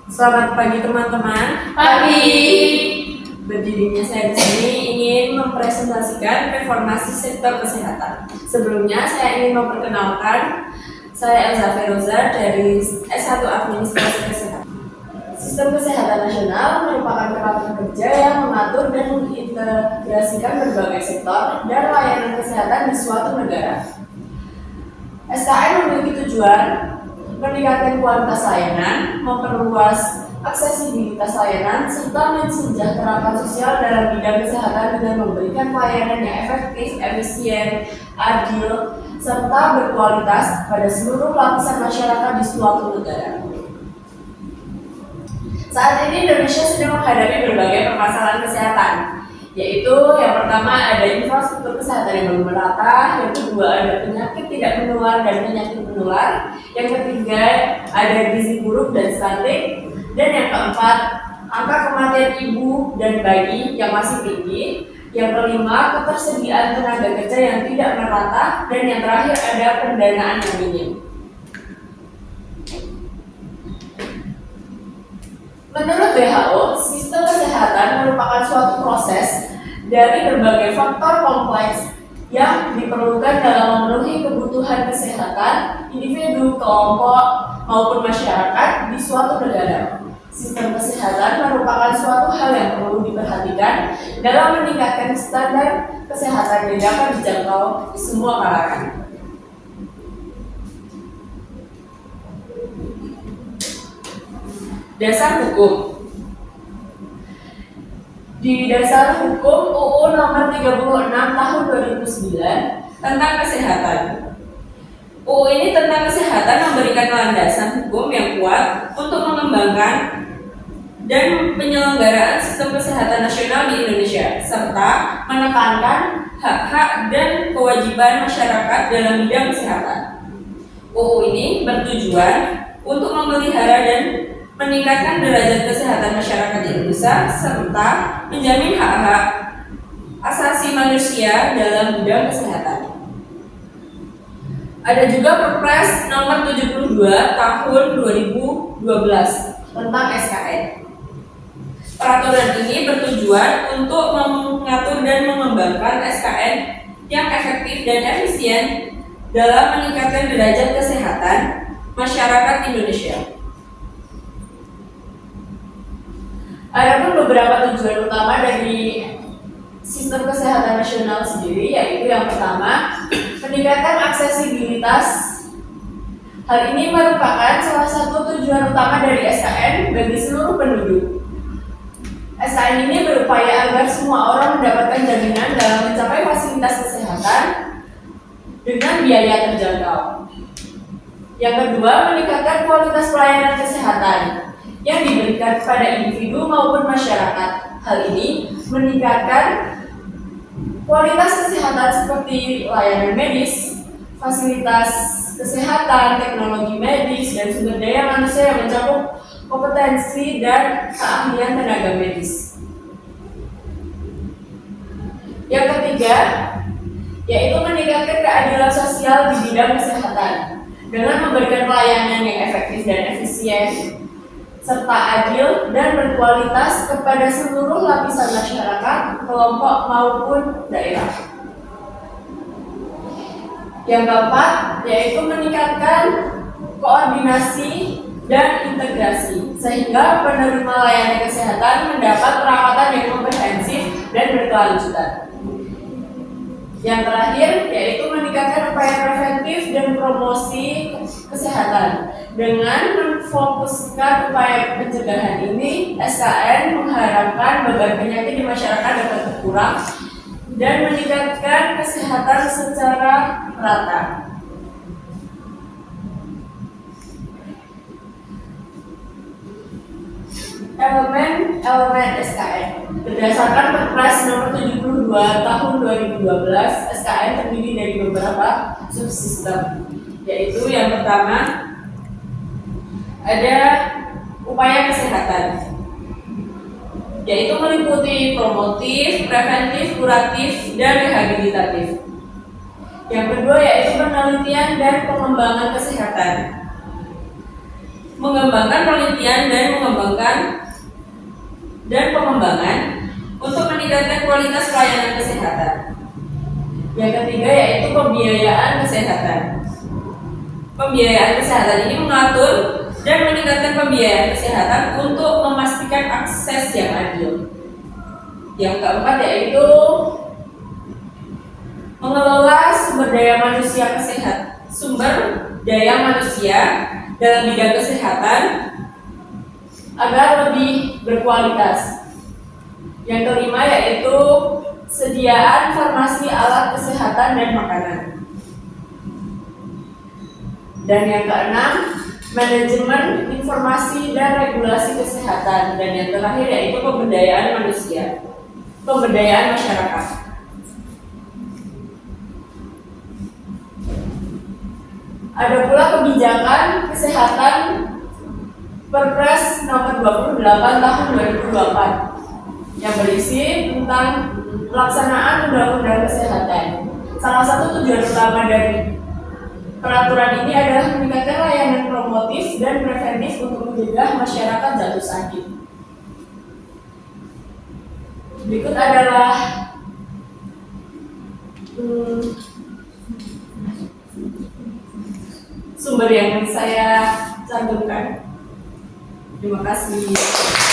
Selamat pagi teman-teman. Pagi. Berdirinya saya di sini ingin mempresentasikan reformasi sektor kesehatan. Sebelumnya saya ingin memperkenalkan saya Elza Feroza dari S1 Administrasi Kesehatan. Sistem kesehatan nasional merupakan kerangka kerja yang mengatur dan mengintegrasikan berbagai sektor dan layanan kesehatan di suatu negara. SKN memiliki tujuan meningkatkan kualitas layanan, memperluas aksesibilitas layanan, serta mensejahterakan sosial dalam bidang kesehatan dengan memberikan pelayanan yang efektif, efisien, adil, serta berkualitas pada seluruh lapisan masyarakat di suatu negara. Saat ini Indonesia sedang menghadapi berbagai permasalahan kesehatan, yaitu yang pertama ada infrastruktur kesehatan yang belum merata, yang kedua ada penyakit tidak menular dan penyakit menular, yang ketiga ada gizi buruk dan stunting, dan yang keempat angka kematian ibu dan bayi yang masih tinggi, yang kelima ketersediaan tenaga kerja yang tidak merata, dan yang terakhir ada pendanaan yang minim. Menurut WHO, sistem kesehatan merupakan suatu proses dari berbagai faktor kompleks yang diperlukan dalam memenuhi kebutuhan kesehatan individu, kelompok, maupun masyarakat di suatu negara. Sistem kesehatan merupakan suatu hal yang perlu diperhatikan dalam meningkatkan standar kesehatan yang dapat dijangkau di semua kalangan. Dasar hukum. Di dasar hukum UU nomor 36 tahun 2009 tentang kesehatan. UU ini tentang kesehatan memberikan landasan hukum yang kuat untuk mengembangkan dan penyelenggaraan sistem kesehatan nasional di Indonesia, serta menekankan hak-hak dan kewajiban masyarakat dalam bidang kesehatan. UU ini bertujuan untuk memelihara dan meningkatkan derajat kesehatan masyarakat di Indonesia serta menjamin hak-hak asasi manusia dalam bidang kesehatan. Ada juga Perpres nomor 72 tahun 2012 tentang SKN. Peraturan ini bertujuan untuk mengatur dan mengembangkan SKN yang efektif dan efisien dalam meningkatkan derajat kesehatan masyarakat Indonesia. Ada pun beberapa tujuan utama dari sistem kesehatan nasional sendiri, yaitu yang pertama, meningkatkan aksesibilitas. Hal ini merupakan salah satu tujuan utama dari SKN bagi seluruh penduduk. SKN ini berupaya agar semua orang mendapatkan jaminan dalam mencapai fasilitas kesehatan dengan biaya terjangkau. Yang kedua, meningkatkan kualitas pelayanan kesehatan yang diberikan kepada individu maupun masyarakat. Hal ini meningkatkan kualitas kesehatan seperti layanan medis, fasilitas kesehatan, teknologi medis, dan sumber daya manusia yang mencakup kompetensi dan keahlian tenaga medis. Yang ketiga, yaitu meningkatkan keadilan sosial di bidang kesehatan dengan memberikan pelayanan yang efektif dan efisien serta adil dan berkualitas kepada seluruh lapisan masyarakat, kelompok maupun daerah. Yang keempat, yaitu meningkatkan koordinasi dan integrasi sehingga penerima layanan kesehatan mendapat perawatan yang komprehensif dan berkelanjutan. Yang terakhir, yaitu meningkatkan upaya preventif dan promosi kesehatan. Dengan memfokuskan upaya pencegahan ini, SKN mengharapkan beban penyakit di masyarakat dapat berkurang dan meningkatkan kesehatan secara merata. Elemen SKN. Berdasarkan Perpres nomor 72 tahun 2012, SKN terdiri dari beberapa subsistem, yaitu yang pertama ada upaya kesehatan, yaitu meliputi promotif, preventif, kuratif, dan rehabilitatif. Yang kedua yaitu penelitian dan pengembangan kesehatan. Mengembangkan penelitian dan pengembangan pengembangan untuk meningkatkan kualitas pelayanan kesehatan. Yang ketiga yaitu pembiayaan kesehatan. Pembiayaan kesehatan ini mengatur dan meningkatkan pembiayaan kesehatan untuk memastikan akses yang adil. Yang keempat yaitu mengelola sumber daya manusia dalam bidang kesehatan agar lebih berkualitas. Yang kelima yaitu sediaan farmasi, alat kesehatan, dan makanan. Dan yang keenam, manajemen informasi dan regulasi kesehatan. Dan yang terakhir yaitu pemberdayaan manusia, pemberdayaan masyarakat. Ada pula kebijakan kesehatan Perpres nomor 28 tahun 2024 yang berisi tentang pelaksanaan undang-undang kesehatan. Salah satu tujuan utama dari peraturan ini adalah meningkatkan layanan promotif dan preventif untuk mencegah masyarakat jatuh sakit. Berikut adalah sumber yang saya cantumkan. Terima kasih.